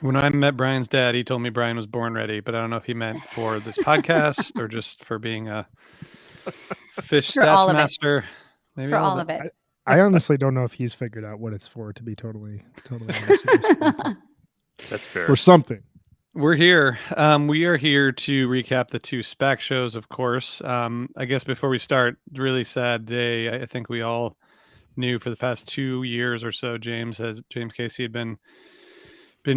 When I met Brian's dad, he told me Brian was born ready, but I don't know if he meant for this podcast or just for being a fish For stats all of it. master. Maybe For all of all it. of it. I honestly don't know if he's figured out what it's for, to be totally honest at this point. That's fair. For something. We're here. We are here to recap the two SPAC shows, of course. I guess before we start, really sad day. I think we all knew for the past 2 years or so, James Casey had been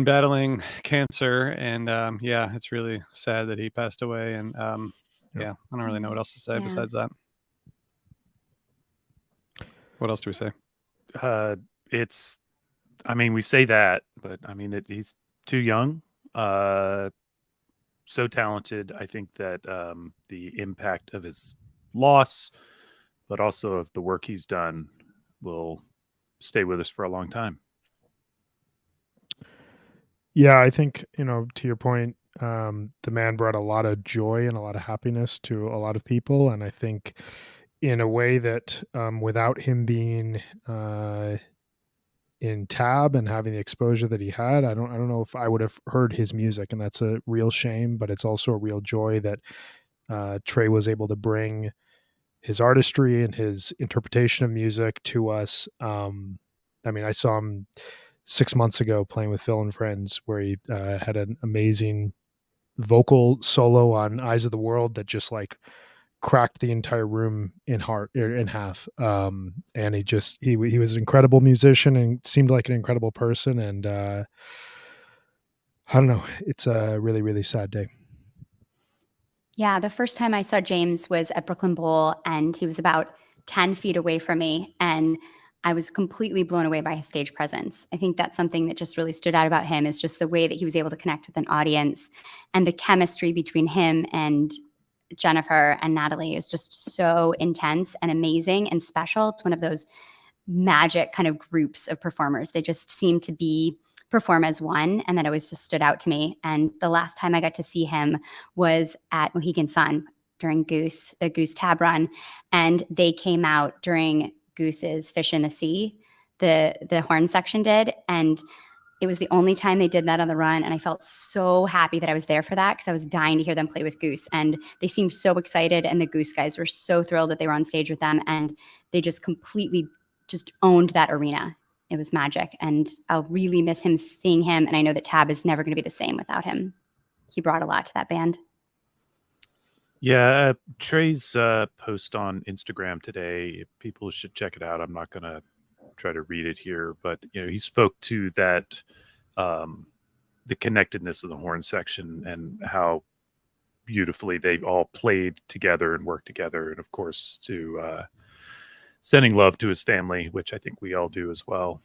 battling cancer, and yeah, it's really sad that he passed away. And yeah, I don't really know what else to say besides that. What else do we say? I mean, we say that, but I mean, he's too young. So talented. I think that the impact of his loss, but also of the work he's done, will stay with us for a long time. Yeah, I think, to your point, the man brought a lot of joy and a lot of happiness to a lot of people. And I think in a way that without him being in Tab and having the exposure that he had, I don't know if I would have heard his music, and that's a real shame, but it's also a real joy that Trey was able to bring his artistry and his interpretation of music to us. I mean, I saw him 6 months ago playing with Phil and Friends, where he had an amazing vocal solo on Eyes of the World that just like cracked the entire room in half. And he was an incredible musician and seemed like an incredible person. And I don't know, it's a really, really sad day. Yeah, the first time I saw James was at Brooklyn Bowl, and he was about 10 feet away from me, and I was completely blown away by his stage presence. I think that's something that just really stood out about him, is just the way that he was able to connect with an audience, and the chemistry between him and Jennifer and Natalie is just so intense and amazing and special. It's one of those magic kind of groups of performers. They just seem to perform as one, and that always just stood out to me. And the last time I got to see him was at Mohegan Sun during the Goose Tab run, and they came out during Goose's Fish in the Sea. The horn section did, and it was the only time they did that on the run, and I felt so happy that I was there for that, because I was dying to hear them play with Goose, and they seemed so excited, and the Goose guys were so thrilled that they were on stage with them, and they just completely just owned that arena. It was magic, and I'll really miss seeing him, and I know that Tab is never going to be the same without him. He brought a lot to that band. Yeah, Trey's post on Instagram today, people should check it out. I'm not going to try to read it here, but he spoke to that the connectedness of the horn section and how beautifully they all played together and worked together, and of course to sending love to his family, which I think we all do as well.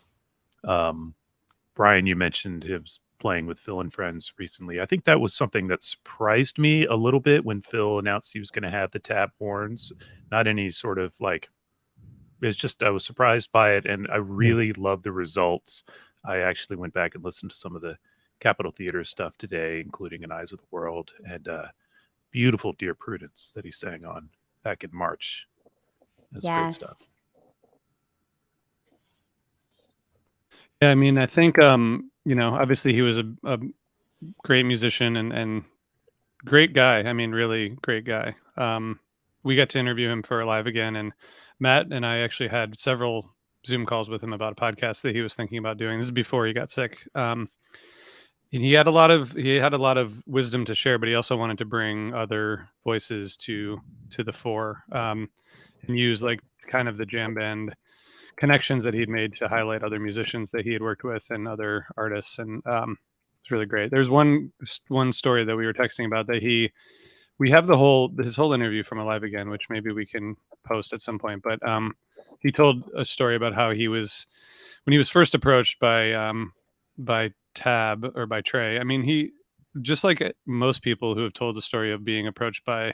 Brian, you mentioned him playing with Phil and Friends recently. I think that was something that surprised me a little bit when Phil announced he was going to have the Tab horns. Not any sort of like, it's just, I was surprised by it, and I really love the results. I actually went back and listened to some of the Capitol Theater stuff today, including In Eyes of the World, and beautiful Dear Prudence that he sang on back in March. That's great stuff. Yeah, I mean, I think, obviously he was a great musician and great guy. I mean, really great guy. We got to interview him for Alive Again, and Matt and I actually had several Zoom calls with him about a podcast that he was thinking about doing. This is before he got sick. And he had a lot of wisdom to share, but he also wanted to bring other voices to the fore, and use like kind of the jam band connections that he'd made to highlight other musicians that he had worked with and other artists. And it's really great. There's one story that we were texting about that we have his whole interview from Alive Again, which maybe we can post at some point. But he told a story about how when he was first approached by Tab or by Trey. I mean, he, just like most people who have told the story of being approached by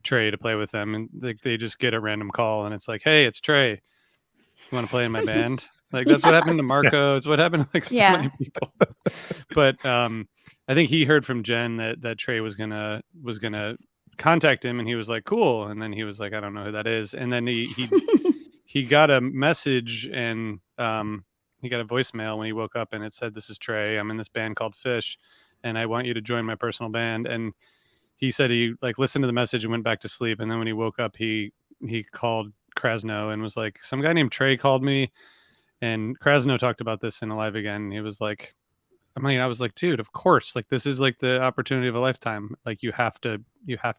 Trey to play with them, and they just get a random call and it's like, hey, it's Trey, you want to play in my band? Like, that's what happened to Marco. It's what happened to like so many people. But I think he heard from Jen that Trey was gonna contact him, and he was like, cool. And then he was like, I don't know who that is. And then he got a message, and a voicemail when he woke up, and it said, "This is Trey. I'm in this band called Fish, and I want you to join my personal band." And he said he like listened to the message and went back to sleep. And then when he woke up, he called Krasno and was like, "Some guy named Trey called me." And Krasno talked about this in Alive Again. He was like, I was like, dude, of course, like this is like the opportunity of a lifetime. Like you have to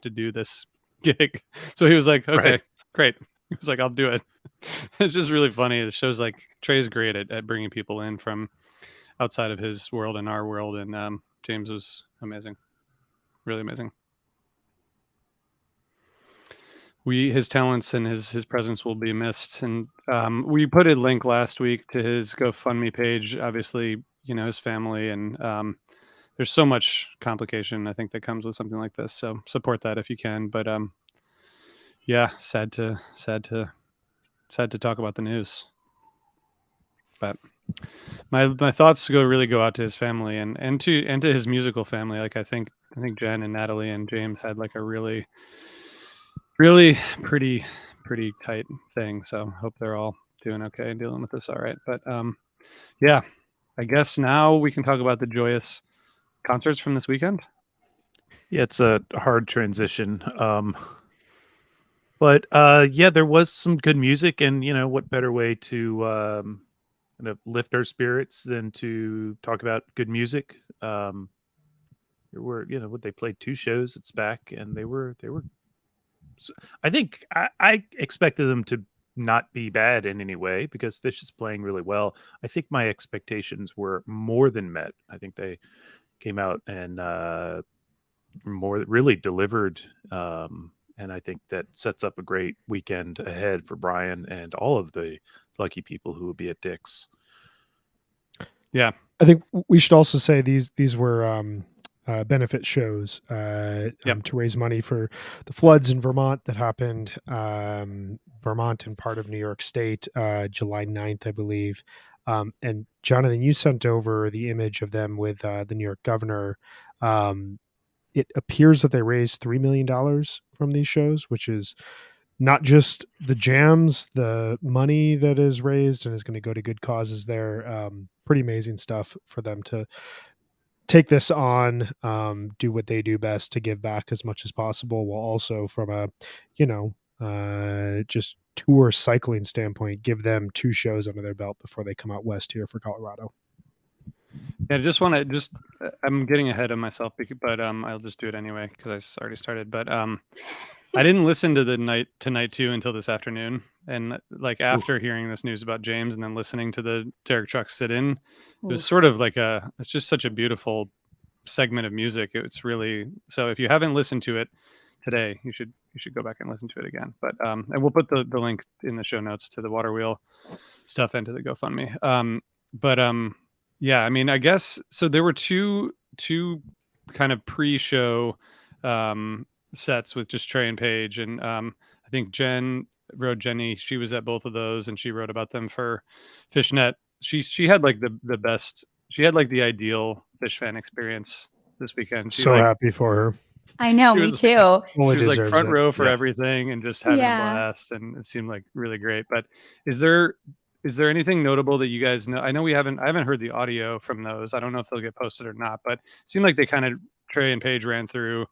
do this gig. So he was like, okay, Right. great. He was like, I'll do it. It's just really funny. It shows like Trey's great at bringing people in from outside of his world and our world. And James was amazing, really amazing. His talents and his presence will be missed. And we put a link last week to his GoFundMe page. Obviously, his family, and there's so much complication, I think, that comes with something like this. So support that if you can. But yeah, sad to talk about the news. But my thoughts go out to his family and to his musical family. Like I think Jen and Natalie and James had like a really pretty tight thing. So hope they're all doing okay and dealing with this all right. But yeah, I guess now we can talk about the joyous concerts from this weekend. Yeah, it's a hard transition. But yeah, there was some good music, and what better way to kind of lift our spirits than to talk about good music. There were, what they played 2 shows at SPAC, and they were I think I expected them to not be bad in any way because Fish is playing really well. I think my expectations were more than met. I think they came out and really delivered. And I think that sets up a great weekend ahead for Brian and all of the lucky people who will be at Dick's. Yeah. I think we should also say these were benefit shows to raise money for the floods in Vermont that happened. Vermont and part of New York State, July 9th, I believe. And Jonathan, you sent over the image of them with the New York governor. It appears that they raised $3 million from these shows, which is not just the jams, the money that is raised and is going to go to good causes there. Pretty amazing stuff for them to take this on, do what they do best to give back as much as possible, while also from a, just tour cycling standpoint, give them 2 shows under their belt before they come out west here for Colorado. Yeah, I just want to I'm getting ahead of myself, but I'll just do it anyway because I already started. But I didn't listen to night 2 until this afternoon, and like after hearing this news about James and then listening to the Derek Truck sit-in, it was sort of like it's just such a beautiful segment of music. It's really, so if you haven't listened to it today, you should go back and listen to it again. But and we'll put the link in the show notes to the Water Wheel stuff and to the GoFundMe. Yeah, I mean, I guess so. There were two kind of pre-show sets with just Trey and Paige, and I think Jenny, she was at both of those, and she wrote about them for Fishnet. She had like the best. She had like the ideal Fish fan experience this weekend. She, so happy for her. I know, me too. She was like front row for everything and just having a blast, and it seemed like really great. But is there anything notable that you guys know? I know I haven't heard the audio from those. I don't know if they'll get posted or not, but it seemed like they kind of, Trey and Paige ran through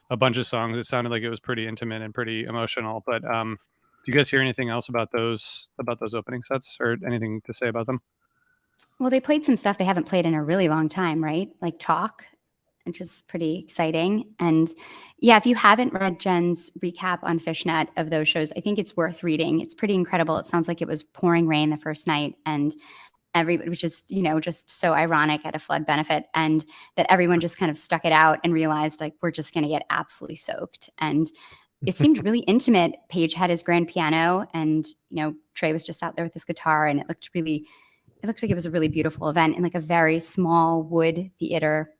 a bunch of songs. It sounded like it was pretty intimate and pretty emotional. But do you guys hear anything else about those opening sets, or anything to say about them? Well, they played some stuff they haven't played in a really long time, right? Like Talk, which is pretty exciting. And yeah, if you haven't read Jen's recap on Fishnet of those shows, I think it's worth reading. It's pretty incredible. It sounds like it was pouring rain the first night, and everybody, which is, just so ironic at a flood benefit, and that everyone just kind of stuck it out and realized like, we're just going to get absolutely soaked. And it seemed really intimate. Paige had his grand piano, and, Trey was just out there with his guitar, and it looked like it was a really beautiful event in like a very small wood theater.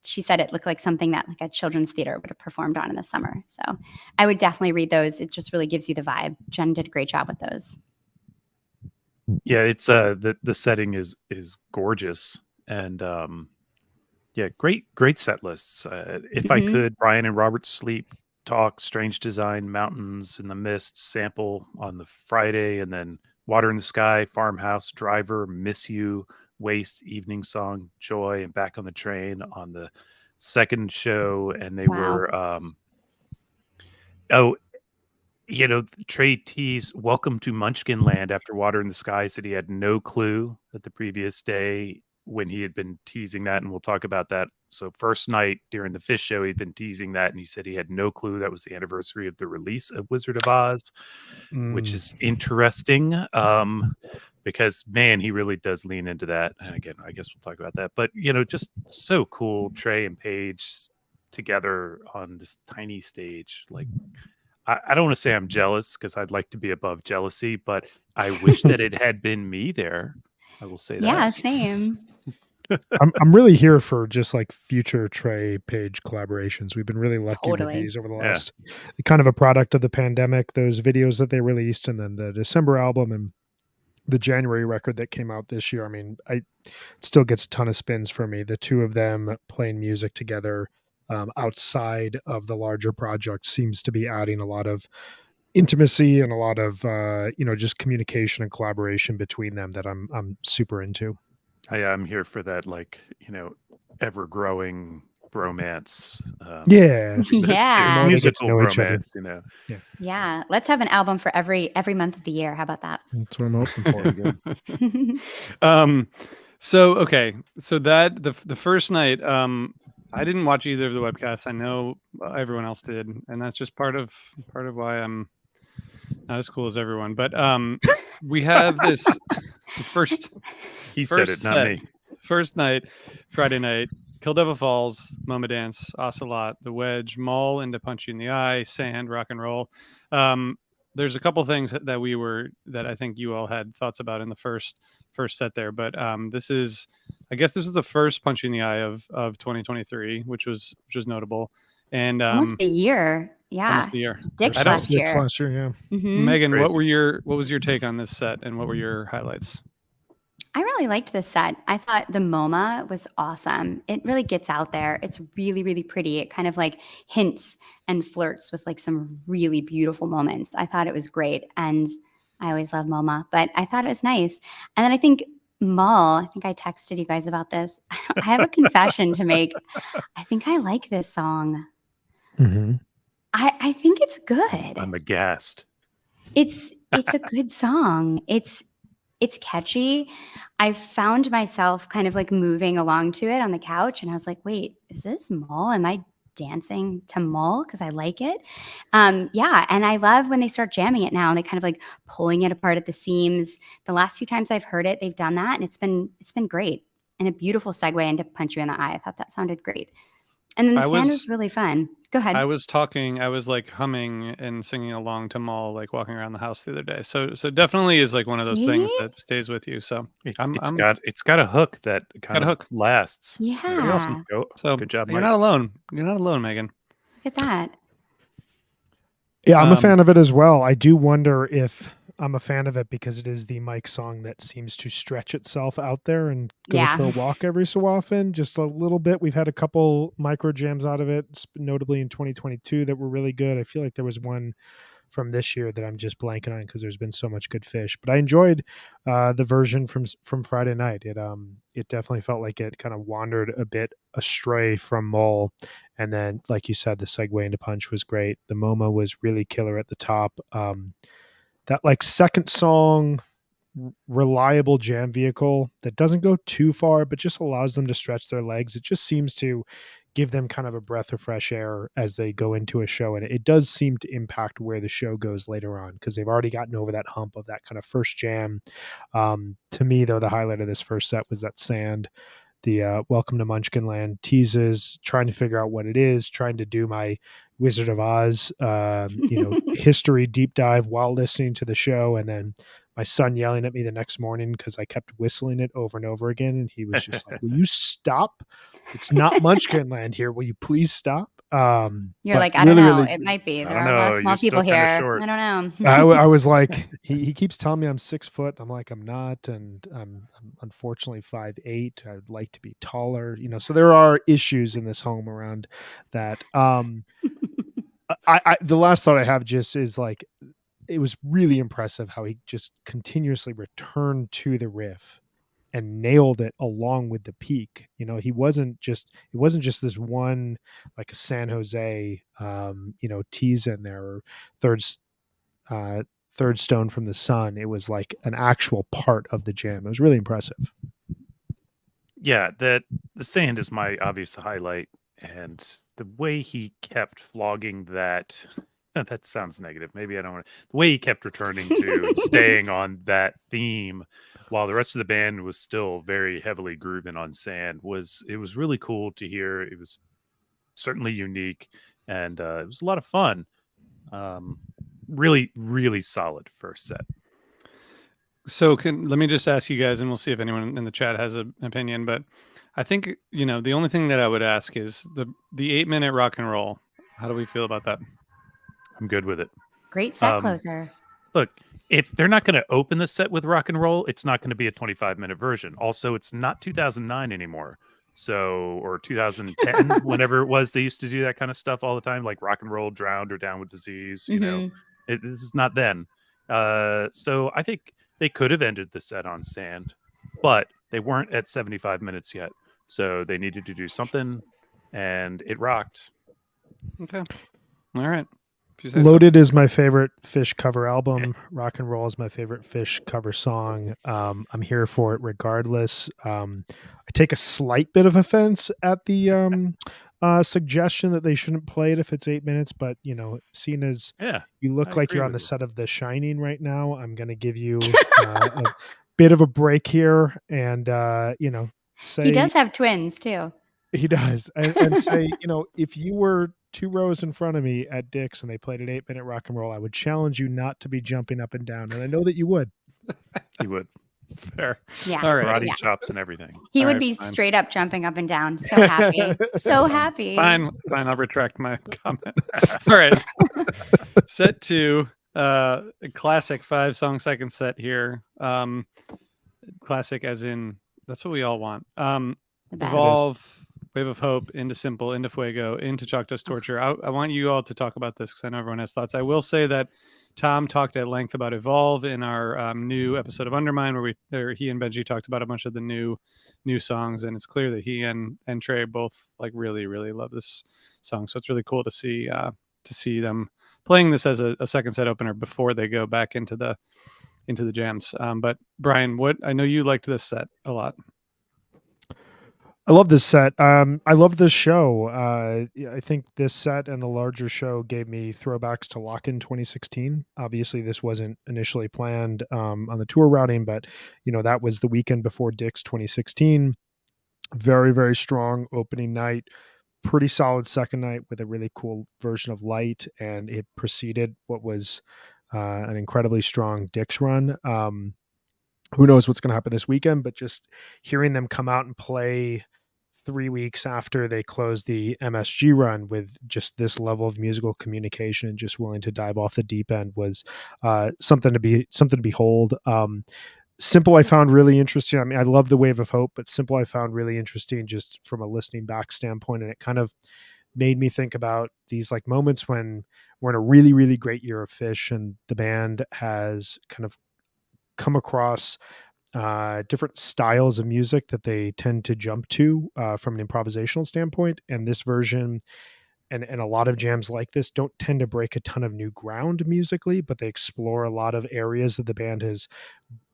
She said it looked like something that like a children's theater would have performed on in the summer. So I would definitely read those. It just really gives you the vibe. Jen did a great job with those. Yeah, it's the setting is gorgeous, and yeah, great set lists. If I could, Brian and Robert Sleep, Talk, Strange Design, Mountains in the Mist, Sample on the Friday, and then Water in the Sky, Farmhouse, Driver, Miss You, Waste, Evening Song, Joy, and Back on the Train on the second show. And they Wow. were, oh, Trey teased Welcome to Munchkin Land after Water in the Sky, said he had no clue that the previous day when he had been teasing that, and we'll talk about that. So first night during the Fish show, he'd been teasing that, and he said he had no clue that was the anniversary of the release of Wizard of Oz, which is interesting, because, man, he really does lean into that. And again, I guess we'll talk about that. But, just so cool, Trey and Paige together on this tiny stage. Like, I don't want to say I'm jealous because I'd like to be above jealousy, but I wish that it had been me there. I will say that. Yeah, same. I'm really here for just like future Trey Page collaborations. We've been really lucky with Totally. these over the Yeah. last, kind of a product of the pandemic, those videos that they released, and then the December album and the January record that came out this year. I mean, it still gets a ton of spins for me. The two of them playing music together outside of the larger project seems to be adding a lot of intimacy and a lot of just communication and collaboration between them that I'm super into. I'm here for that, like, ever growing bromance. Yeah. those two. Yeah. The more they get to Musical know each other. bromance. Yeah. Let's have an album for every month of the year. How about that? That's what I'm hoping for. So okay, so that the first night, I didn't watch either of the webcasts. I know everyone else did, and that's just part of why I'm not as cool as everyone. But we have this first. He said First it, not set. me. First night, Friday night, Kill Devil Falls, Moma Dance, Ocelot, The Wedge, Maul into Punch You in the Eye, Sand, Rock and Roll. There's a couple things that I think you all had thoughts about in the first set there, but this is the first Punch You in the Eye of 2023, which was notable, and Almost a year. Yeah. almost a year. Dick's I don't- last year. Last year, yeah. Mhm. Megan, what Crazy. was your take on this set, and what were your highlights? I really liked this set. I thought the MoMA was awesome. It really gets out there. It's really, really pretty. It kind of like hints and flirts with like some really beautiful moments. I thought it was great. And I always love MoMA, but I thought it was nice. And then I think I think I texted you guys about this. I have a confession to make. I think I like this song. Mm-hmm. I think it's good. I'm aghast. It's a good song. It's catchy. I found myself kind of like moving along to it on the couch, and I was like, wait, is this Maul? Am I dancing to Maul? Because I like it. Yeah. And I love when they start jamming it now and they kind of like pulling it apart at the seams. The last few times I've heard it, they've done that, and it's been great. And a beautiful segue into Punch You in the Eye. I thought that sounded great. And then the sound was really fun. Go ahead. I was like humming and singing along to Maul, like walking around the house the other day. So definitely is like one of those things that stays with you. So It's got a hook that kind of lasts. Yeah. Pretty awesome. So good job, you're Mike. not alone. You're not alone, Megan. Look at that. Yeah, I'm a fan of it as well. I do wonder if I'm a fan of it because it is the Mike song that seems to stretch itself out there and go for a walk every so often, just a little bit. We've had a couple micro jams out of it, notably in 2022, that were really good. I feel like there was one from this year that I'm just blanking on because there's been so much good fish. But I enjoyed the version from Friday night. It definitely felt like it kind of wandered a bit astray from Mole. And then, like you said, the segue into Punch was great. The MoMA was really killer at the top. That like second song, reliable jam vehicle that doesn't go too far, but just allows them to stretch their legs. It just seems to give them kind of a breath of fresh air as they go into a show. And it does seem to impact where the show goes later on because they've already gotten over that hump of that kind of first jam. To me, though, the highlight of this first set was that Sand. The Welcome to Munchkin Land teases, trying to figure out what it is, trying to do my Wizard of Oz, history deep dive while listening to the show. And then my son yelling at me the next morning because I kept whistling it over and over again. And he was just like, will you stop? It's not Munchkin Land here. Will you please stop? You're like, I don't know. It might be. There are a lot of small people here. I don't know. I was like, he keeps telling me I'm 6 foot. I'm like, I'm not. And I'm unfortunately 5'8". I'd like to be taller, so there are issues in this home around that. The last thought I have just is like it was really impressive how he just continuously returned to the riff and nailed it along with the peak. You know, it wasn't just this one, like a San Jose, tease in there, or third third stone from the sun. It was like an actual part of the jam. It was really impressive. Yeah, that the sand is my obvious highlight, and the way he kept flogging that. That sounds negative. Maybe I don't want to. The way he kept returning to and staying on that theme while the rest of the band was still very heavily grooving on sand was really cool to hear. It was certainly unique, and it was a lot of fun. Really, really solid first set. So let me just ask you guys, and we'll see if anyone in the chat has an opinion. But I think the only thing that I would ask is the 8-minute rock and roll. How do we feel about that? I'm good with it. Great set closer. Look, if they're not going to open the set with rock and roll, it's not going to be a 25-minute version. Also, it's not 2009 anymore. So, or 2010, whenever it was, they used to do that kind of stuff all the time, like Rock and Roll Drowned or Down with Disease. This is not then. So I think they could have ended the set on sand, but they weren't at 75 minutes yet. So they needed to do something, and it rocked. Okay. All right. Loaded is my favorite Fish cover album. Rock and Roll is my favorite Fish cover song. I'm here for it regardless. I take a slight bit of offense at the suggestion that they shouldn't play it if it's 8 minutes, but seeing as you look like you're on the set of The Shining right now, I'm going to give you a bit of a break here, and say he does have twins too. He does, and say, if you were 2 rows in front of me at Dick's and they played an 8-minute rock and roll, I would challenge you not to be jumping up and down, and I know that you would. You would. Fair. Yeah. All right. Karate chops and everything. He would be straight up jumping up and down. So happy. So happy. Fine. I'll retract my comment. All right. Set 2, a classic 5-song second set here. Classic as in, that's what we all want. Evolve, Wave of Hope, into Simple, into Fuego, into Chalk Dust Torture. I want you all to talk about this because I know everyone has thoughts. I will say that Tom talked at length about Evolve in our new episode of Undermine, where he and Benji talked about a bunch of the new songs, and it's clear that he and Trey both like really, really love this song. So it's really cool to see them playing this as a second set opener before they go back into the jams. But Brian, I know you liked this set a lot. I love this set. I love this show. I think this set and the larger show gave me throwbacks to Lock-In 2016. Obviously, this wasn't initially planned on the tour routing, but that was the weekend before Dick's 2016. Very, very strong opening night. Pretty solid second night with a really cool version of Light, and it preceded what was an incredibly strong Dick's run. Who knows what's going to happen this weekend, but just hearing them come out and play 3 weeks after they closed the MSG run with just this level of musical communication and just willing to dive off the deep end was something to behold. Simple I found really interesting. I mean, I love the Wave of Hope, but Simple I found really interesting just from a listening back standpoint, and it kind of made me think about these like moments when we're in a really, really great year of Fish and the band has kind of come across different styles of music that they tend to jump to from an improvisational standpoint. And this version and a lot of jams like this don't tend to break a ton of new ground musically, but they explore a lot of areas that the band has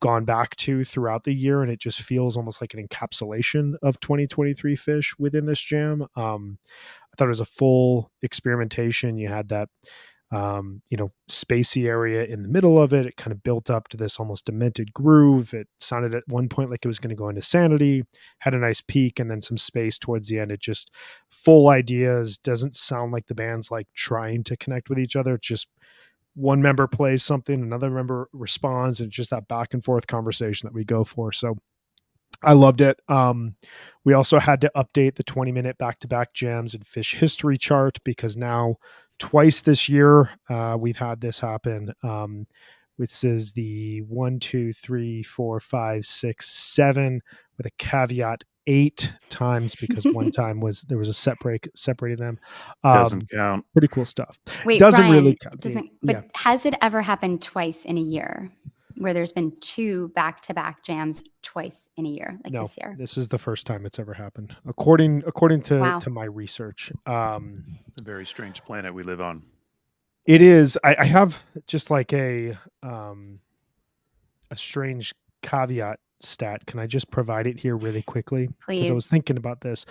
gone back to throughout the year. And it just feels almost like an encapsulation of 2023 Fish within this jam. I thought it was a full experimentation. You had that spacey area in the middle of it. It kind of built up to this almost demented groove. It sounded at one point like it was going to go into Sanity, had a nice peak, and then some space towards the end. It just full ideas. Doesn't sound like the band's like trying to connect with each other. It's just one member plays something, another member responds, and it's just that back and forth conversation that we go for. So I loved it. We also had to update the 20-minute back-to-back jams and Fish history chart because now twice this year we've had this happen. This is the 1, 2, 3, 4, 5, 6, 7 with a caveat 8 times because one time there was a set break separating them. Doesn't count. Pretty cool stuff. Wait, Doesn't Brian, really it count. doesn't. Yeah. But has it ever happened twice in a year, where there's been 2 back-to-back jams twice in a year, like No, this year? this is the first time it's ever happened, according Wow. to my research. A very strange planet we live on. It is. I have just like a strange caveat stat. Can I just provide it here really quickly? Because I was Please. thinking about this.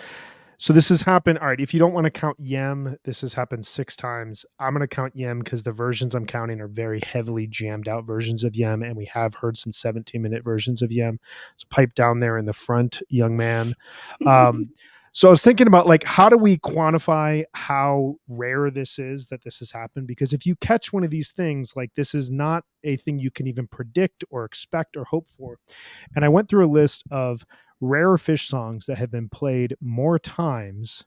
So this has happened. All right, if you don't want to count Yem, this has happened 6 times. I'm going to count Yem because the versions I'm counting are very heavily jammed out versions of Yem, and we have heard some 17-minute versions of Yem. So pipe down there in the front, young man. So I was thinking about, like, how do we quantify how rare this is that this has happened? Because if you catch one of these things, like, this is not a thing you can even predict or expect or hope for. And I went through a list of rare Fish songs that have been played more times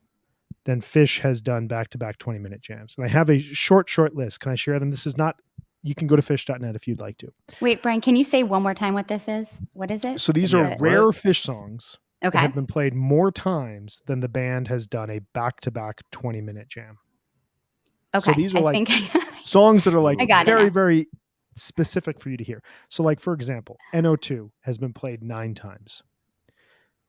than Fish has done back-to-back 20-minute jams. And I have a short list. Can I share them? This is not, you can go to fish.net if you'd like to. Wait, Brian, can you say one more time what this is? What is it? So these Yeah, are rare Fish songs that Okay. have been played more times than the band has done a back-to-back 20-minute jam. Okay. So these are I like think songs that are like I got it very, now. very specific for you to hear. So, like, for example, NO2 has been played 9 times.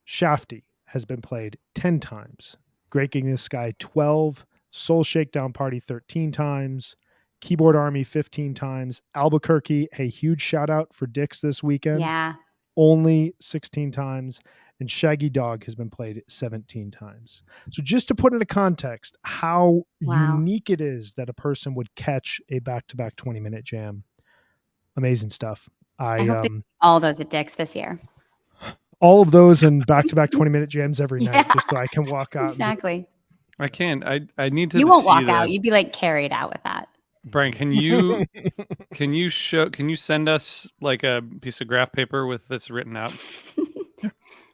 Shafty has been played 10 times. Great Gig in the Sky 12. Soul Shakedown Party 13 times. Keyboard Army 15 times. Albuquerque, a huge shout out for Dix this weekend. Yeah. Only 16 times. And Shaggy Dog has been played 17 times. So just to put into context how Wow. unique it is that a person would catch a back-to-back 20-minute jam. Amazing stuff. I hope they do all those at Dick's this year. All of those and back-to-back 20-minute jams every night, Yeah, just so I can walk out. exactly. I can't. I need to. You won't see walk the, out. You'd be like carried out with that. Brian, can you send us like a piece of graph paper with this written out?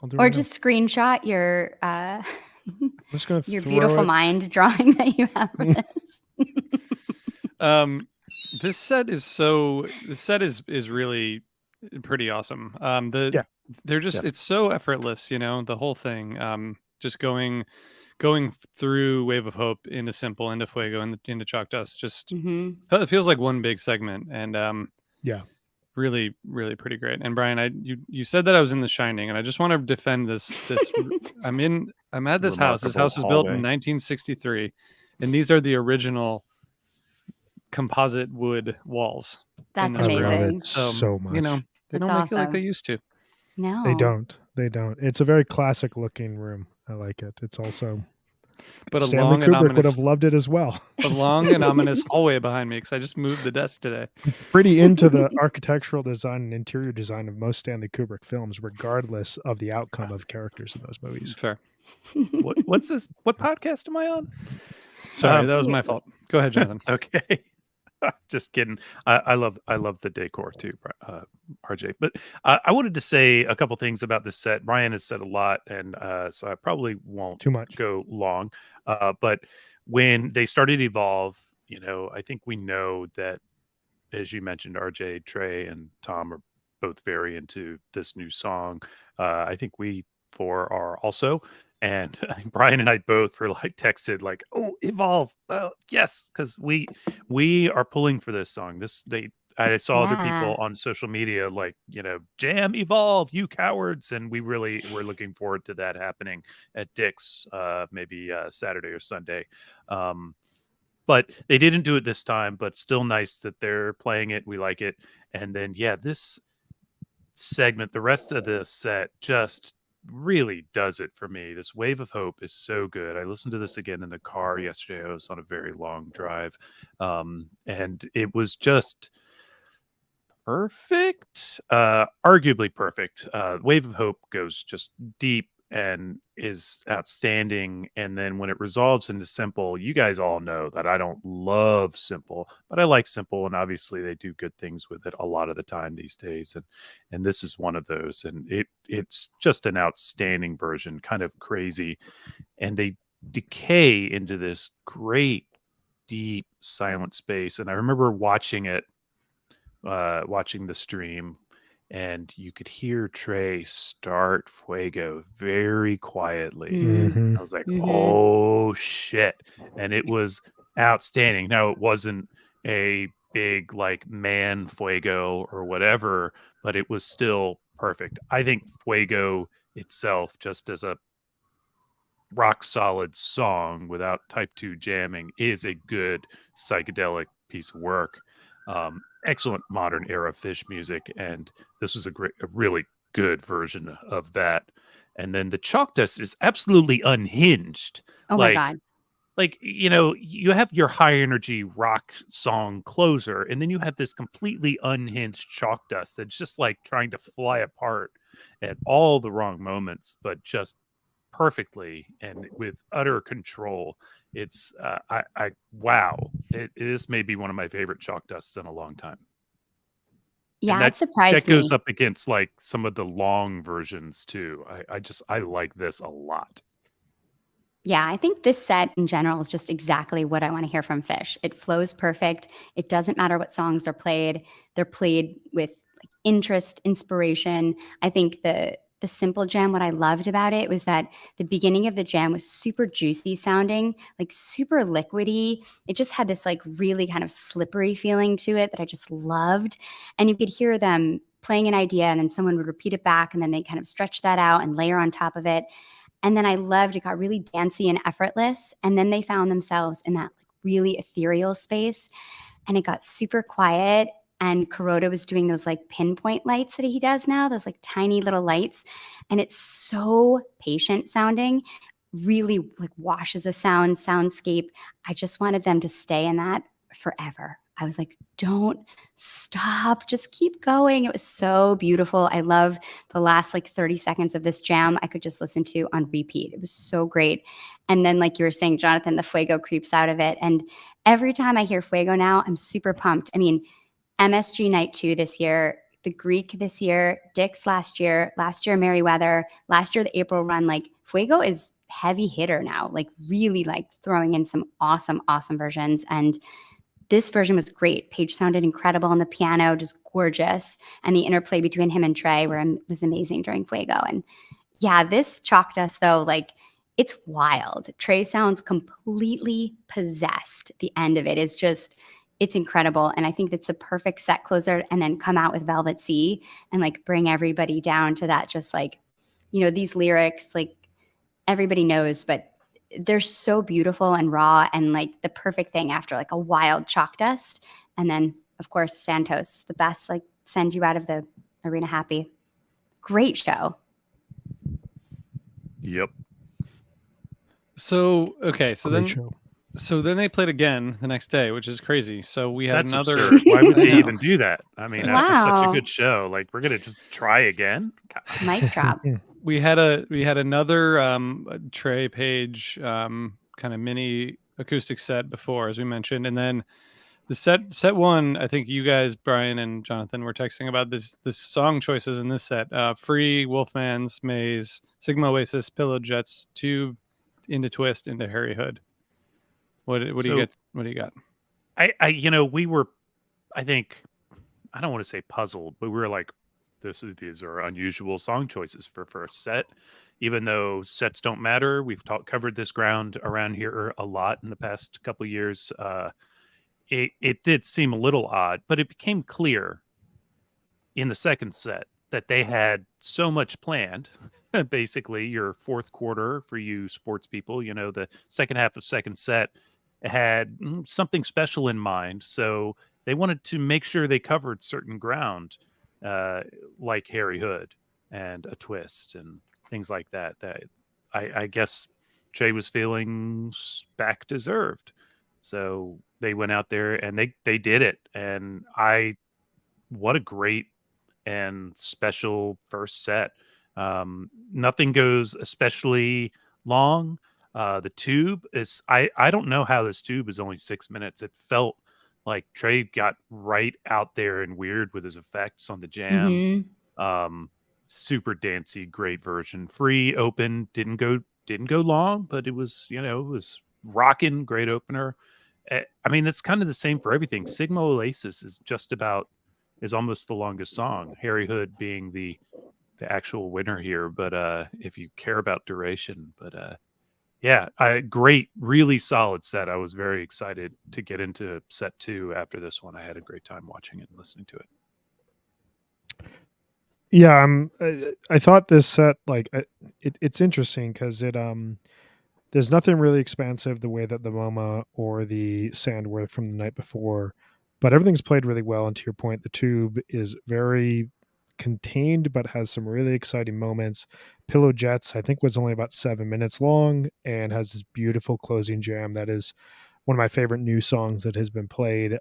I'll do it Or right now. just screenshot your I'm just gonna your throw beautiful it. mind drawing that you have for this. This set is really pretty awesome. Yeah. They're just Yeah. it's so effortless, the whole thing. Just going through Wave of Hope into Simple, into Fuego, into Chalk Dust. Just Mhm. it feels like one big segment, and Yeah. really, really pretty great. And Brian, you said that I was in The Shining, and I just want to defend this. I'm at this house. This Remarkable house was built in hallway. 1963, and these are the original composite wood walls. That's this room. I love amazing. it so much. They That's don't make it like awesome. they used to. No. They don't. It's a very classic looking room. I like it. It's also, But a Stanley long and Kubrick would ominous, have loved it as well. a long and ominous hallway behind me because I just moved the desk today. Pretty into the architectural design and interior design of most Stanley Kubrick films, regardless of the outcome of characters in those movies. Fair. What's this? What podcast am I on? Sorry, that was my fault. Go ahead, Jonathan. Okay. Just kidding. I love the decor too, RJ. But I wanted to say a couple things about this set. Brian has said a lot, and so I probably won't Too much. go long. But when they started Evolve, I think we know that, as you mentioned, RJ, Trey, and Tom are both very into this new song. I think we 4 are also. And Brian and I both were like texted like, "Oh, Evolve, yes," because we are pulling for this song. I saw other people Yeah. on social media like, jam Evolve, you cowards, and we really were looking forward to that happening at Dick's, maybe Saturday or Sunday. But they didn't do it this time. But still nice that they're playing it. We like it. And then this segment, the rest of the set, just really does it for me. This Wave of Hope is so good. I listened to this again in the car yesterday. I was on a very long drive, and it was just perfect, arguably perfect. Wave of Hope goes just deep and is outstanding. And then when it resolves into Simple, you guys all know that I don't love Simple, but I like Simple, and obviously they do good things with it a lot of the time these days. And this is one of those, and it's just an outstanding version, kind of crazy, and they decay into this great deep silent space. And I remember watching the stream, and you could hear Trey start Fuego very quietly. Mm-hmm. I was like, Mm-hmm. oh shit. And it was outstanding. Now, it wasn't a big like man Fuego or whatever, but it was still perfect. I think Fuego itself, just as a rock solid song without type 2 jamming, is a good psychedelic piece of work. Excellent modern era Fish music, and this was a really good version of that. And then the Chalk Dust is absolutely unhinged. Oh my Like, God. you have your high energy rock song closer, and then you have this completely unhinged Chalk Dust that's just like trying to fly apart at all the wrong moments, but just perfectly and with utter control. It's wow. It is maybe one of my favorite Chalk Dusts in a long time. And Yeah, it that surprised goes me. up against like some of the long versions too. I like this a lot. Yeah, I think this set in general is just exactly what I want to hear from Fish. It flows perfect. It doesn't matter what songs are played. They're played with like interest, inspiration. I think the simple jam, what I loved about it was that the beginning of the jam was super juicy sounding, like super liquidy. It just had this like really kind of slippery feeling to it that I just loved. And you could hear them playing an idea and then someone would repeat it back and then they kind of stretch that out and layer on top of it. And then I loved it got really dancey and effortless. And then they found themselves in that like really ethereal space and it got super quiet. And Kuroda was doing those like pinpoint lights that he does now, those like tiny little lights. And it's so patient sounding, really like washes a soundscape. I just wanted them to stay in that forever. I was like, don't stop, just keep going. It was so beautiful. I love the last like 30 seconds of this jam. I could just listen to on repeat. It was so great. And then, like you were saying, Jonathan, the Fuego creeps out of it. And every time I hear Fuego now, I'm super pumped. I mean, MSG Night 2 this year, the Greek this year, Dick's last year, Merryweather, last year, the April run, like Fuego is heavy hitter now, like really like throwing in some awesome, awesome versions. And this version was great. Paige sounded incredible on the piano, just gorgeous. And the interplay between him and Trey was amazing during Fuego. And yeah, this Chalk Dust, though, like it's wild. Trey sounds completely possessed. The end of it is just, it's incredible. And I think that's the perfect set closer. And then come out with Velvet Sea and like bring everybody down to that, just like, these lyrics, like everybody knows, but they're so beautiful and raw and like the perfect thing after like a wild Chalk Dust. And then, of course, Santos, the best, like send you out of the arena happy. Great show. Yep. So okay, so Great then show. so then they played again the next day, which is crazy. So we had That's another. absurd. Why would I they know. even do that? I mean, after such a Wow. good show, like we're gonna just try again. God. Mic drop. We had another Trey Page kind of mini acoustic set before, as we mentioned, and then the set one. I think you guys, Brian and Jonathan, were texting about this song choices in this set: Free, Wolfman's Maze, Sigma Oasis, Pillow Jets, Tube, Into Twist, into Harry Hood. What do you So- get? What do you got? We were, I think, I don't want to say puzzled, but we were like, these are unusual song choices for first set. Even though sets don't matter, we've covered this ground around here a lot in the past couple of years. It did seem a little odd, but it became clear in the second set that they had so much planned. Basically, your fourth quarter for you sports people, the second half of second set had something special in mind. So they wanted to make sure they covered certain ground, like Harry Hood and a twist and things like that. That I guess Jay was feeling SPAC deserved. So they went out there and they did it. And what a great and special first set. Nothing goes especially long. The tube is I don't know how this tube is only 6 minutes. It felt like Trey got right out there and weird with his effects on the jam. Mhm. Super dancey, great version. Free, open, didn't go long, but it was it was rocking, great opener. I mean, it's kind of the same for everything. Sigma Oasis is just about is almost the longest song. Harry Hood being the actual winner here, but if you care about duration, but yeah, great, really solid set. I was very excited to get into set 2 after this one. I had a great time watching it and listening to it. Yeah, I thought this set, like, it's interesting because there's nothing really expansive the way that the MoMA or the Sand were from the night before, but everything's played really well. And to your point, the Tube is very contained, but has some really exciting moments. Pillow Jets, I think, was only about 7 minutes long and has this beautiful closing jam that is one of my favorite new songs that has been played.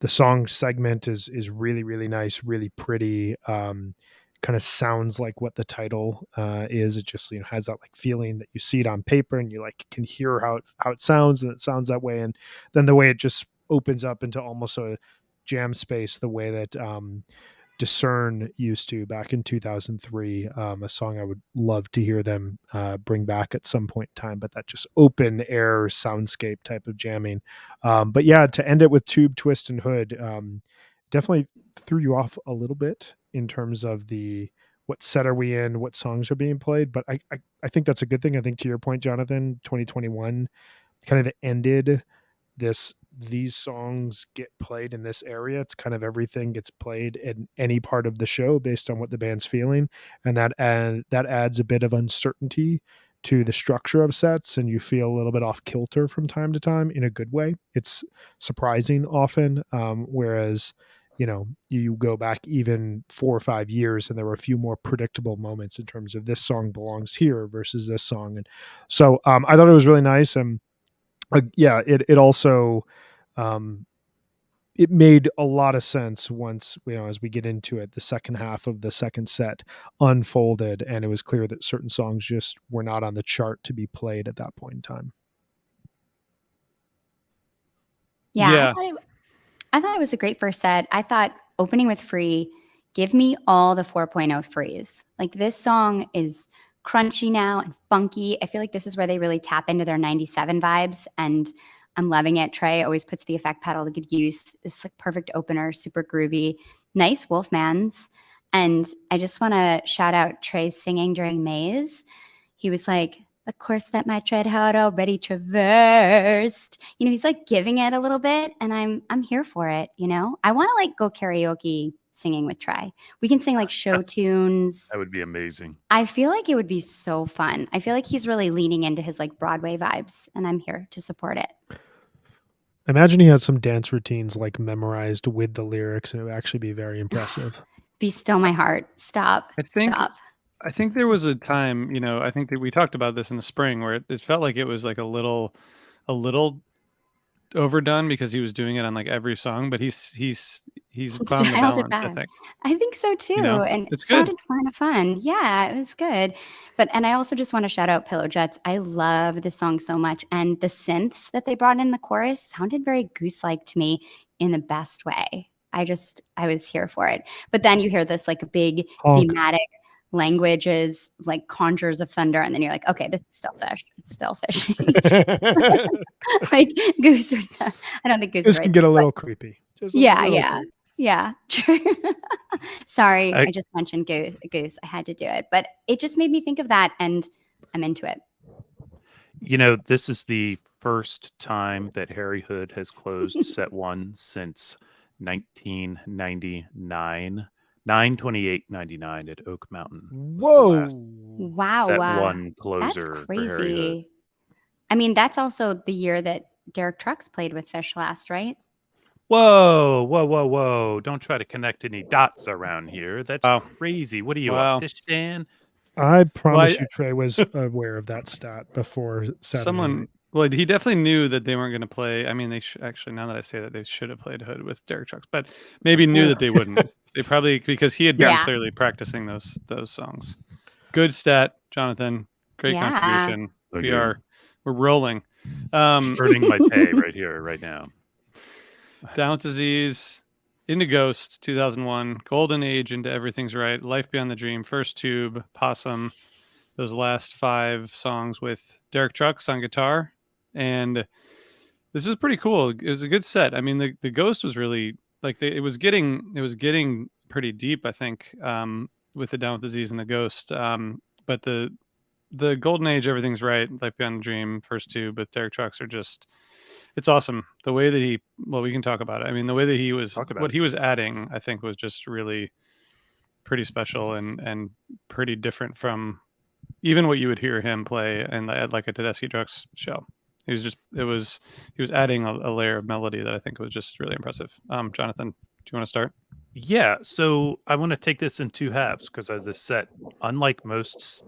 The song segment is really, really nice, really pretty. Kind of sounds like what the title is. It just has that like feeling that you see it on paper and you like can hear how it sounds, and it sounds that way. And then the way it just opens up into almost a jam space, the way that Discern used to back in 2003, a song I would love to hear them bring back at some point in time, but that just open air soundscape type of jamming. But yeah, to end it with Tube, Twist, and Hood definitely threw you off a little bit in terms of the what set are we in, what songs are being played. But I think that's a good thing. I think to your point, Jonathan, 2021 kind of ended these songs get played in this area. It's kind of everything gets played in any part of the show based on what the band's feeling, and that adds a bit of uncertainty to the structure of sets, and you feel a little bit off kilter from time to time in a good way. It's surprising often, whereas you go back even 4 or 5 years and there were a few more predictable moments in terms of this song belongs here versus this song. And so I thought it was really nice. And yeah, it also it made a lot of sense once as we get into it. The second half of the second set unfolded, and it was clear that certain songs just were not on the chart to be played at that point in time. Yeah. I thought it was a great first set. I thought opening with Free, give me all the 4.0 Frees. Like, this song is crunchy now and funky. I feel like this is where they really tap into their 97 vibes, and I'm loving it. Trey always puts the effect pedal to good use. This like perfect opener, super groovy, nice Wolfmans. And I just want to shout out Trey's singing during Maze. He was like, the course that my tread had already traversed. He's like giving it a little bit, and I'm here for it. I want to like go karaoke singing with Trey. We can sing like show tunes. That would be amazing. I feel like it would be so fun. I feel like he's really leaning into his like Broadway vibes, and I'm here to support it. Imagine he has some dance routines like memorized with the lyrics, and it would actually be very impressive. Be still my heart. Stop. Stop. I think there was a time, I think that we talked about this in the spring where it felt like it was like a little overdone because he was doing it on like every song, but he's found the balance, I think. I think so too. And it's it sounded kind of fun. Yeah, it was good. And I also just want to shout out Pillow Jets. I love this song so much. And the synths that they brought in the chorus sounded very Goose-like to me in the best way. I was here for it. But then you hear this like big thematic languages, like conjures of thunder, and then you're like, okay, this is still fish. It's still fishing. Like Goose. I don't think Goose. This can get a little creepy. Yeah. True. Sorry, I just mentioned Goose. I had to do it, but it just made me think of that, and I'm into it. This is the first time that Harry Hood has closed set 1 since 1999. 9/28/99 at Oak Mountain. Whoa! Wow! Set 1 closer. That's for Harry Hood. crazy. I mean, that's also the year that Derek Trucks played with Fish last, right? Whoa! Don't try to connect any dots around here. That's crazy. What are you, a Fish fan? I promise you, Trey was aware of that stat before Saturday. Well, he definitely knew that they weren't going to play. I mean, they actually, now that I say that, they should have played Hood with Derek Trucks, but maybe knew that they wouldn't. They probably, because he had been clearly practicing those songs. Good stat, Jonathan. Great contribution. We're rolling. Earning my pay right here, right now. Down with Disease, into Ghost, 2001, Golden Age, into Everything's Right, Life Beyond the Dream, First Tube, Possum. Those last 5 songs with Derek Trucks on guitar. And this was pretty cool. It was a good set. I mean, the Ghost was really like it was getting pretty deep, I think, with the Down with Disease and the Ghost. But the Golden Age, Everything's Right, Life Beyond the Dream, first two, but Derek Trucks are just, it's awesome. The way that he, well, we can talk about it. I mean, the way that he was, Talk about what it. he was adding, I think was just really pretty special and pretty different from even what you would hear him play and at like a Tedeschi Trucks show. He was adding a layer of melody that I think was just really impressive. Jonathan, do you want to start? Yeah, so I want to take this in two halves because this set, unlike most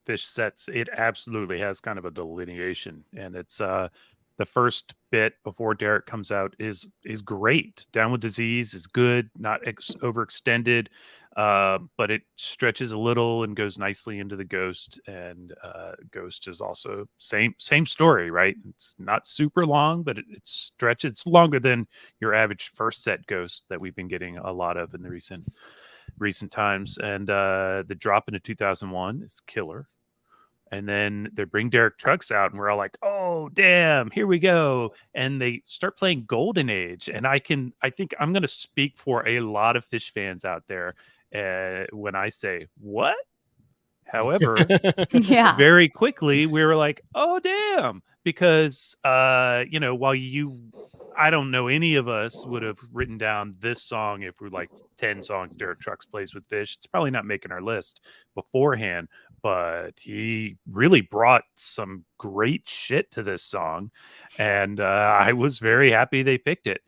Fish sets, it absolutely has kind of a delineation, and it's the first bit before Derek comes out is great. Down with Disease is good, not overextended, but it stretches a little and goes nicely into the Ghost. And Ghost is also same story, right? It's not super long, but it stretches. It's longer than your average first set Ghost that we've been getting a lot of in the recent times. And the drop into 2001 is killer. And then they bring Derek Trucks out, and we're all like, "Oh, damn, here we go!" And they start playing Golden Age, and I think I'm going to speak for a lot of Fish fans out there when I say what. However, Yeah. very quickly we were like, "Oh, damn!" Because while I don't know any of us would have written down this song if we're like 10 songs Derek Trucks plays with Fish. It's probably not making our list beforehand, but he really brought some great shit to this song. And I was very happy they picked it.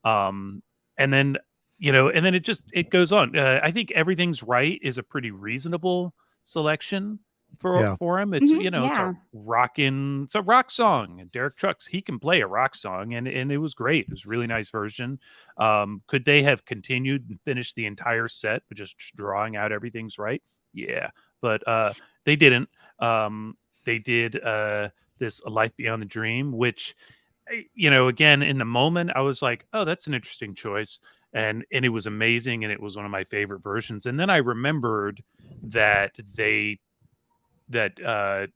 And then, it goes on. I think Everything's Right is a pretty reasonable selection for him. It's it's Yeah. a rock song, and Derek Trucks, he can play a rock song, and it was great. It was a really nice version. Could they have continued and finished the entire set with just drawing out Everything's Right? Yeah, but they didn't. They did this A Life Beyond the Dream, which again, in the moment I was like, oh, that's an interesting choice, and it was amazing, and it was one of my favorite versions. And then I remembered that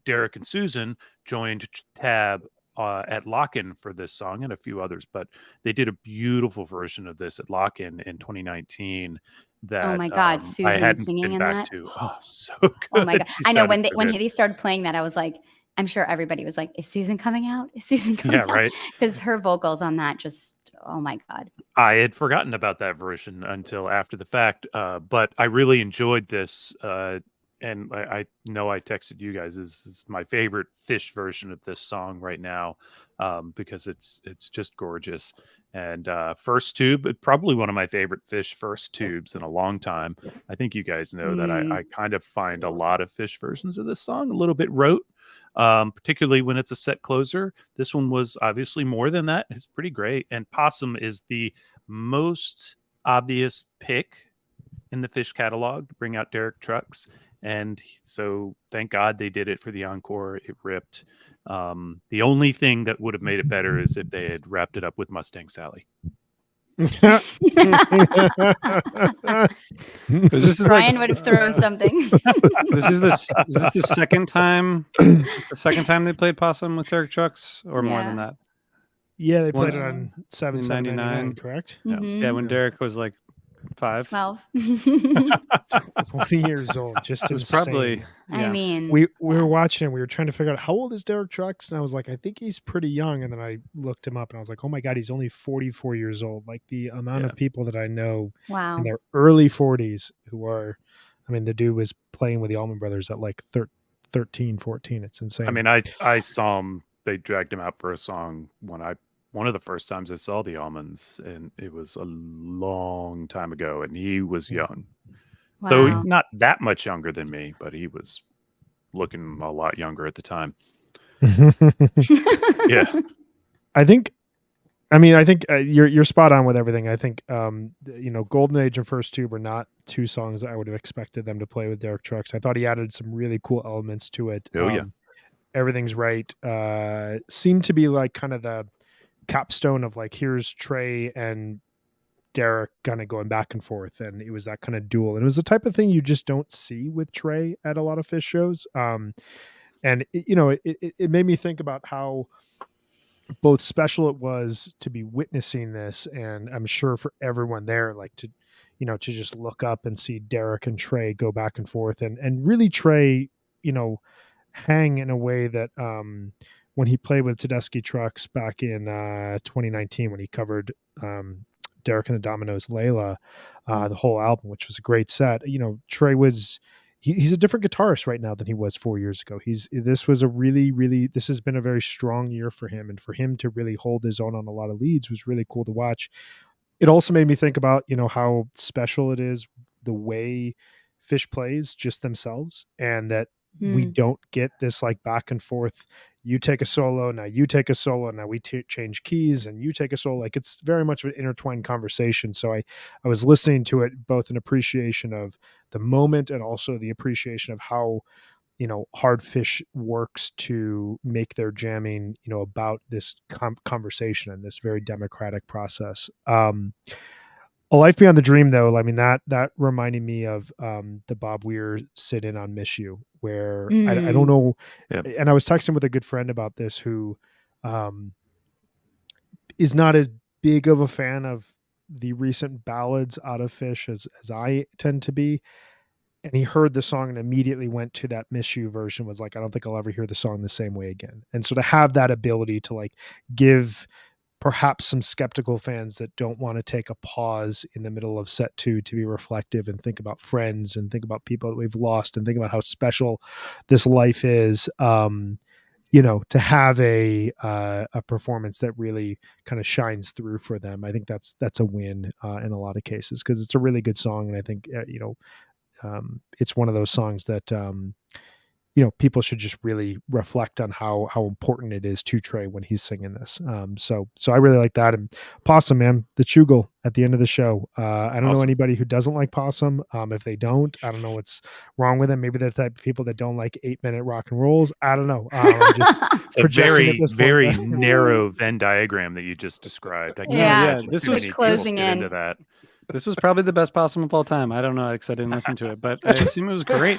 Derek and Susan joined Tab at Lock-In for this song and a few others, but they did a beautiful version of this at Lock-In in 2019 that Oh my God, I Susan hadn't singing been in back that. to. Oh, so Oh my good. God. She I know sounded so when good. they started playing that, I was like, I'm sure everybody was like, is Susan coming out? Is Susan coming Yeah, out? right. Because her vocals on that just, oh my God. I had forgotten about that version until after the fact, but I really enjoyed this. And I know I texted you guys. This is my favorite Fish version of this song right now, because it's just gorgeous. And First Tube, probably one of my favorite Fish first tubes in a long time. I think you guys know that I kind of find a lot of Fish versions of this song a little bit rote, particularly when it's a set closer. This one was obviously more than that. It's pretty great. And Possum is the most obvious pick in the Fish catalog to bring out Derek Trucks. And so thank God they did it for the encore. It ripped. The only thing that would have made it better is if they had wrapped it up with Mustang Sally. This is Brian would have thrown something. Is this the second time? It's the second time they played Possum with Derek Trucks, or more than Yeah. that? Yeah, they played Once it on in 7/7/99, 99. correct? Mhm. Yeah, when Derek was like 5. 12. 20 years old, just It was insane. probably, I yeah. mean, we yeah. were watching and we were trying to figure out how old is Derek Trucks, and I was like, I think he's pretty young. And then I looked him up and I was like, oh my God, he's only 44 years old. Like the amount Yeah. of people that I know in Wow. their early 40s who are, I mean, the dude was playing with the Allman Brothers at like 13, 14. It's insane. I mean, I saw him. They dragged him out for a song one of the first times I saw the Almonds, and it was a long time ago, and he was young. Though Wow. not that much younger than me, but he was looking a lot younger at the time. Yeah. I think you're spot on with everything. I think Golden Age and First Tube were not two songs that I would have expected them to play with Derek Trucks. I thought he added some really cool elements to it. Oh yeah. Everything's Right seemed to be like kind of the capstone of like, here's Trey and Derek kind of going back and forth, and it was that kind of duel, and it was the type of thing you just don't see with Trey at a lot of Fish shows. And it made me think about how both special it was to be witnessing this, and I'm sure for everyone there, like to, to just look up and see Derek and Trey go back and forth, and really Trey, hang in a way that when he played with Tedeschi Trucks back in 2019 when he covered Derek and the Dominoes' Layla, the whole album, which was a great set. Trey was he's a different guitarist right now than he was 4 years ago. This was a really this has been a very strong year for him, and for him to really hold his own on a lot of leads was really cool to watch. It also made me think about how special it is the way Fish plays just themselves, and that we don't get this like back and forth. You take a solo, now you take a solo, now we change keys, and you take a solo. Like, it's very much of an intertwined conversation. So I was listening to it, both an appreciation of the moment and also the appreciation of how hard Fish works to make their jamming about this conversation and this very democratic process. A Life Beyond the Dream, though, I mean, that reminded me of the Bob Weir sit-in on Miss You, where I don't know. Yeah. And I was texting with a good friend about this who is not as big of a fan of the recent ballads out of Fish as I tend to be. And he heard the song and immediately went to that Miss You version, was like, I don't think I'll ever hear the song the same way again. And so to have that ability to like give perhaps some skeptical fans that don't want to take a pause in the middle of set 2 to be reflective and think about friends and think about people that we've lost and think about how special this life is, to have a performance that really kind of shines through for them. I think that's a win in a lot of cases, because it's a really good song. And I think, it's one of those songs that, people should just really reflect on how important it is to Trey when he's singing this. So I really like that. And Possum, man, the Chugel at the end of the show. I don't know anybody who doesn't like Possum. If they don't, I don't know what's wrong with them. Maybe they're the type of people that don't like 8-minute rock and rolls. I don't know. It's a very narrow Venn diagram that you just described. I can't imagine this too was many closing people get in. into that. This was probably the best Possum of all time. I don't know, because I didn't listen to it, but I assume it was great.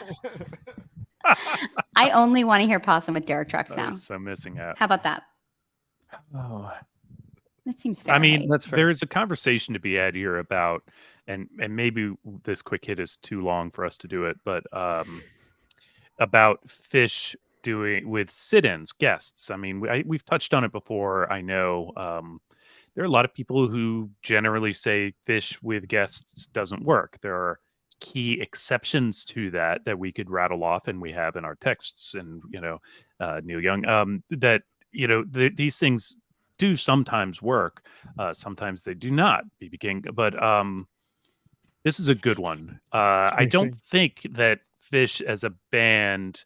I only want to hear Possum with Derek Trucks now. So missing out. How about that? Oh, That seems fair. I mean, right? that's fair. there's a conversation to be had here about, and maybe this quick hit is too long for us to do it, but about Fish doing with sit-ins, guests. I mean, we've touched on it before. I know there are a lot of people who generally say Fish with guests doesn't work. There are key exceptions to that we could rattle off, and we have in our texts, and Neil Young, that these things do sometimes work, sometimes they do not, BB King, but this is a good one. I don't think that Fish as a band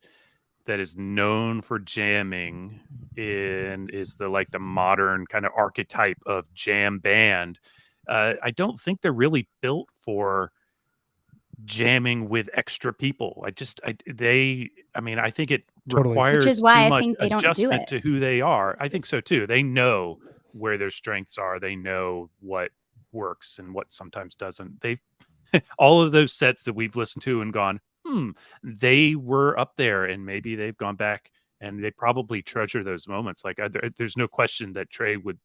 that is known for jamming is the modern kind of archetype of jam band. I don't think they're really built for jamming with extra people. I think it requires Which is why too I much think they don't do adjustment it. to who they are. I think so too. They know where their strengths are. They know what works and what sometimes doesn't. They've all of those sets that we've listened to and gone, they were up there, and maybe they've gone back and they probably treasure those moments. Like, there's no question that Trey would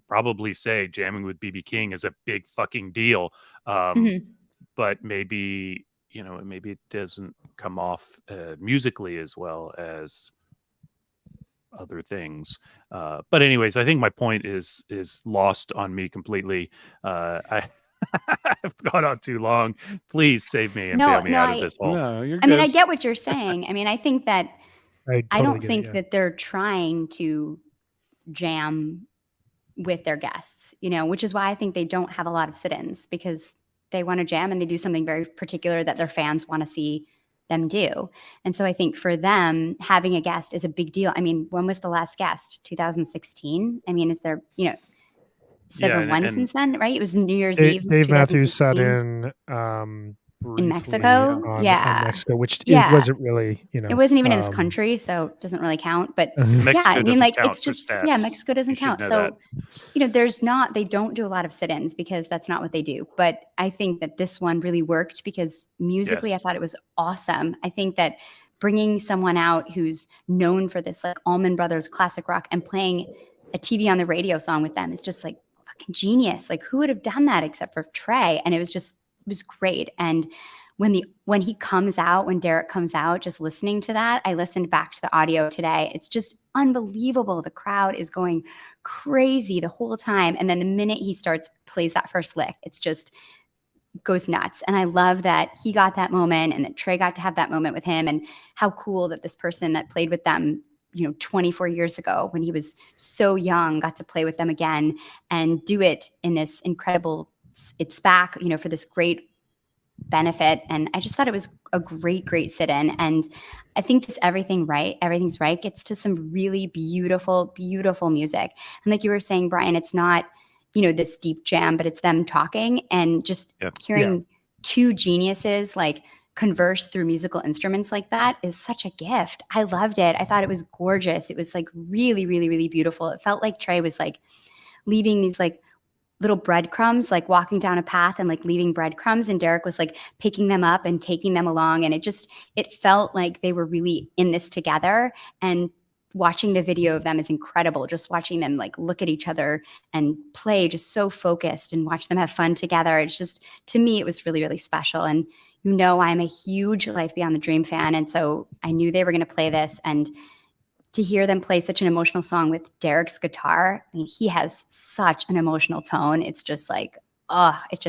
probably say jamming with BB King is a big fucking deal. But maybe it doesn't come off musically as well as other things. But anyways, I think my point is lost on me completely. I've gone on too long. Please save me and bail me out of this hole. No, you're I good. mean, I get what you're saying. I mean, I think that I don't think yeah. that they're trying to jam with their guests, which is why I think they don't have a lot of sit-ins, because they want to jam and they do something very particular that their fans want to see them do. And so I think for them, having a guest is a big deal. I mean, when was the last guest? 2016? I mean, is there been one since then, right? It was New Year's Eve. Dave Matthews sat 2016. in Mexico? on Mexico, which wasn't really, it wasn't even in this country, so it doesn't really count. But Mexico I mean, like, count it's for just, stats. Mexico doesn't count. know So, they don't do a lot of sit-ins because that's not what they do. But I think that this one really worked because musically, Yes. I thought it was awesome. I think that bringing someone out who's known for this, like Allman Brothers classic rock, and playing a TV on the radio song with them is just like fucking genius. Like who would have done that except for Trey? And it was great. And when he comes out, when Derek comes out, just listening to that, I listened back to the audio today. It's just unbelievable. The crowd is going crazy the whole time. And then the minute he plays that first lick, it's just goes nuts. And I love that he got that moment and that Trey got to have that moment with him, and how cool that this person that played with them, 24 years ago when he was so young, got to play with them again and do it in this incredible, it's SPAC, for this great benefit. And I just thought it was a great sit-in. And I think this everything's right gets to some really beautiful music. And like you were saying, Brian, it's not this deep jam, but it's them talking, and just hearing two geniuses like converse through musical instruments like that is such a gift. I loved it. I thought it was gorgeous. It was like really beautiful. It felt like Trey was like leaving these like little breadcrumbs, like walking down a path and like leaving breadcrumbs, and Derek was like picking them up and taking them along. And it felt like they were really in this together. And watching the video of them is incredible. Just watching them like look at each other and play, just so focused, and watch them have fun together. It's just, to me, it was really special. And I'm a huge Life Beyond the Dream fan. And so I knew they were going to play this, and to hear them play such an emotional song with Derek's guitar, I mean, he has such an emotional tone. It's just like, it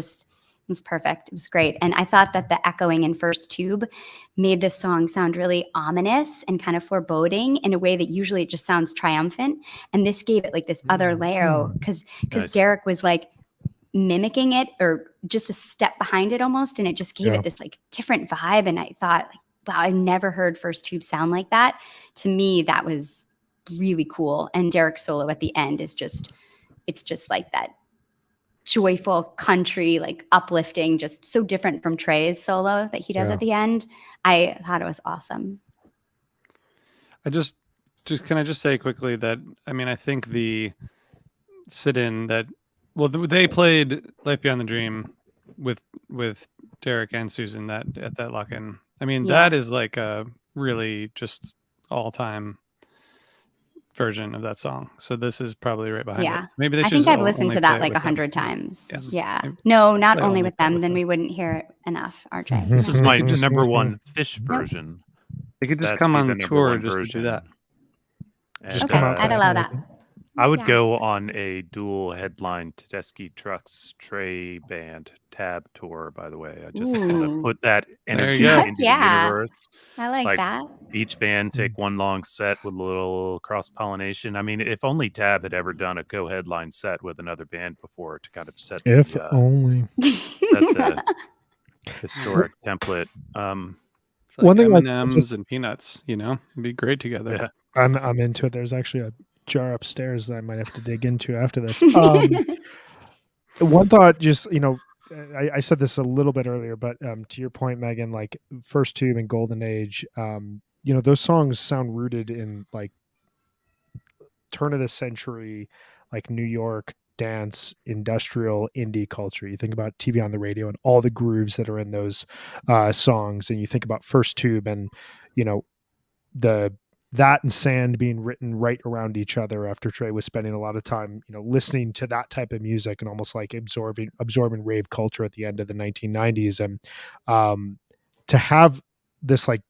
was perfect. It was great. And I thought that the echoing in First Tube made this song sound really ominous and kind of foreboding in a way that usually it just sounds triumphant. And this gave it like this other layer, because Nice. Derek was like mimicking it, or just a step behind it almost. And it just gave it this like different vibe. And I thought, like, wow, I never heard First Tube sound like that. To me, that was really cool. And Derek's solo at the end it's just like that joyful country, like uplifting, just so different from Trey's solo that he does at the end. I thought it was awesome. Can I just say quickly that, I mean, I think the sit-in that, they played Life Beyond the Dream with Derek and Susan at that lock-in. I mean, that is like a really just all-time version of that song. So this is probably right behind it. Maybe they I should think just I've listened only to play that it like with them. 100 times. Yeah. No, not Play only only with play them, with then them. we wouldn't hear it enough, RJ. This is my Mhm. number one Fish version. They could just That'd come be on the number tour one just to do that. And, Just Okay, come out I'd there. allow that. I would Yeah. go on a dual headline Tedeschi Trucks Trey Band Tab tour, by the way. I just want to Ooh. put that energy you go. Heck into yeah. the universe. I like Like, that. Each band take one long set with a little cross-pollination. I mean, if only Tab had ever done a co-headline set with another band before to kind of set If the, only. the historic template. It's like One thing I M&Ms just and peanuts, it'd be great together. Yeah. I'm into it. There's actually a jar upstairs that I might have to dig into after this. One thought, just I said this a little bit earlier, but to your point, Megan, like First Tube and Golden Age, those songs sound rooted in like turn of the century, like New York dance, industrial, indie culture. You think about TV on the radio and all the grooves that are in those songs, and you think about First Tube and that and Sand being written right around each other after Trey was spending a lot of time, listening to that type of music and almost like absorbing rave culture at the end of the 1990s. And to have this like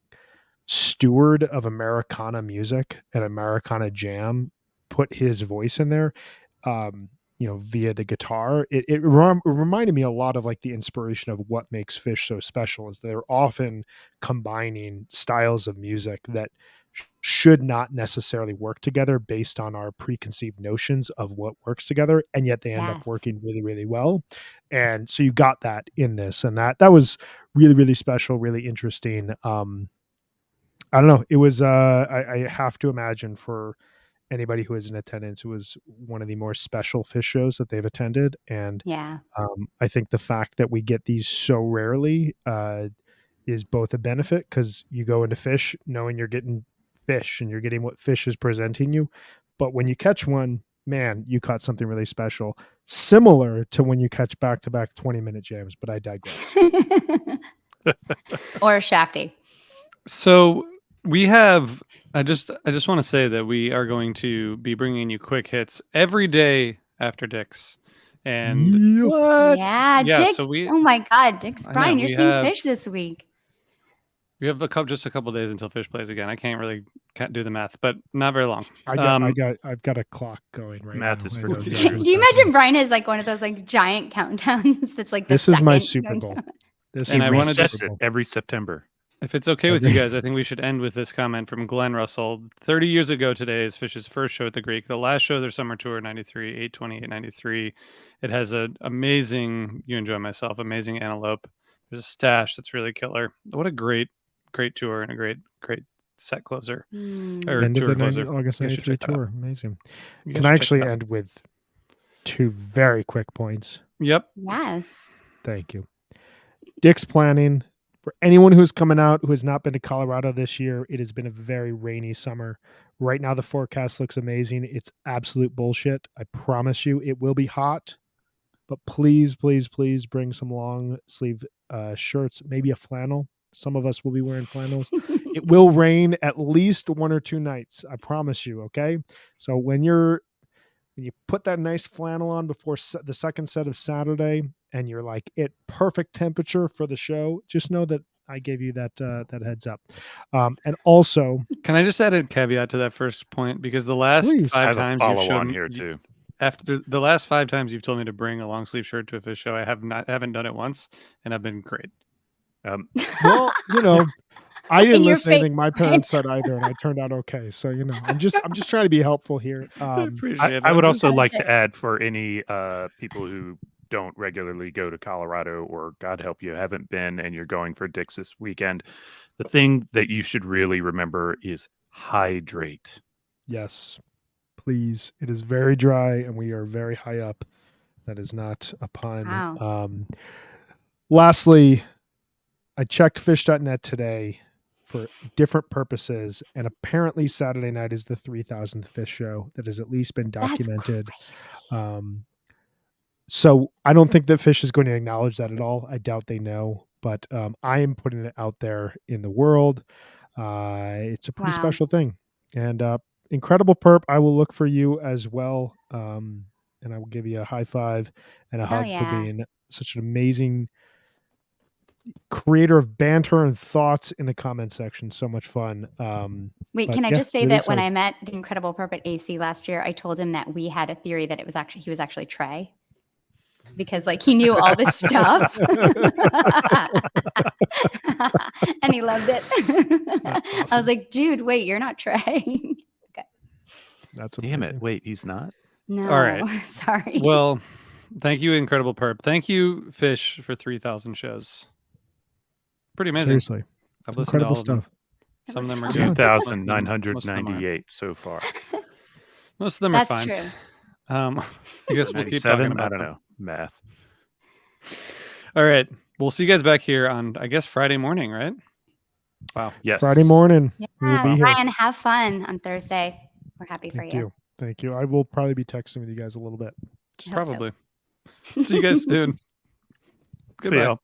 steward of Americana music and Americana jam put his voice in there, via the guitar, it reminded me a lot of like the inspiration of what makes Fish so special is they're often combining styles of music that should not necessarily work together based on our preconceived notions of what works together, and yet they end up working really well. And so you got that in this, and that was really special, really interesting. I don't know, it was I have to imagine for anybody who is in attendance, it was one of the more special Fish shows that they've attended. And I think the fact that we get these so rarely is both a benefit, because you go into Fish knowing you're getting Fish and you're getting what Fish is presenting you. But when you catch one, man, you caught something really special, similar to when you catch back-to-back 20-minute jams, but I digress. Or Shafty. So We have. I just want to say that we are going to be bringing you quick hits every day after Dick's, and Yep. What? Yeah, yeah, Dick's. so we. Oh my God, Dick's. I know Brian, you're we seeing have. fish this week. We have just a couple days until Fish plays again. I can't do the math, but not very long. I've got a clock going right Math now. is I for know losers. Do exactly you what's happening. imagine Brian has like one of those like giant countdowns that's like the This is my second Super going Bowl. down? This And is I my wanted to- Resets Super it Bowl. every September. If it's okay with you Every- guys, I think we should end with this comment from Glenn Russell. 30 years ago today is Fish's first show at the Greek. The last show of their summer tour, 93, 8/28, 93. It has an amazing, you enjoy myself, amazing antelope. There's a stash that's really killer. What a great tour and a great set closer. Or End of tour the closer. August You guys should 93 check that out. tour. Amazing. You guys Can should I check actually that out. end with 2 very quick points? Yep. Yes. Thank you. Dick's Planning. For anyone who's coming out who has not been to Colorado this year, it has been a very rainy summer. Right now, the forecast looks amazing. It's absolute bullshit. I promise you, it will be hot. But please, please, please bring some long sleeve shirts, maybe a flannel. Some of us will be wearing flannels. It will rain at least 1 or 2 nights. I promise you. Okay. So when you put that nice flannel on before the second set of Saturday, and you're like at perfect temperature for the show, just know that I gave you that heads up. And also, Can I just add a caveat to that first point? Because the last Please. I 5 have a times you've follow shown on here too. after the last 5 times you've told me to bring a long sleeve shirt to a Fish show, I haven't done it once, and I've been great. well, I didn't your listen to face, anything my parents said either, and I turned out okay. So I'm just trying to be helpful here. I appreciate it. I would I'm just- also like to add for any people who don't regularly go to Colorado, or God help you, haven't been and you're going for Dick's this weekend, the thing that you should really remember is hydrate. Yes, please. It is very dry, and we are very high up. That is not a pun. Wow. Lastly, I checked fish.net today for different purposes, and apparently Saturday night is the 3,000th fish show that has at least been That's documented. crazy. So I don't think that Fish is going to acknowledge that at all. I doubt they know, but I am putting it out there in the world. It's a pretty Wow. special thing, and incredible perp. I will look for you as well, and I will give you a high five and a Hell hug for yeah. being such an amazing creator of banter and thoughts in the comment section. So much fun. Wait, but can I yeah, just say really that when excited. I met the Incredible Perp at AC last year, I told him that we had a theory that he was actually Trey, because like he knew all this stuff, and he loved it. That's I was awesome. like, dude, wait, you're not Trey. That's Damn amazing. it. Wait, he's not? No, right. sorry. Well, thank you, Incredible Perp. Thank you, Fish, for 3,000 shows. Pretty amazing. Seriously, I've it's listened to incredible all of them. stuff. Some of them are was good. fun. 2,998 so far. Most of them That's are fine. true. I guess we'll keep talking 97? about I don't them. know. Math. All right. We'll see you guys back here on, I guess, Friday morning, right? Wow. Yes. Friday morning. Yeah, We will be here. Ryan, have fun on Thursday. We're happy for Thank you. you. Thank you. I will probably be texting with you guys a little bit. I hope so. Probably. See you guys soon. See Goodbye. y'all.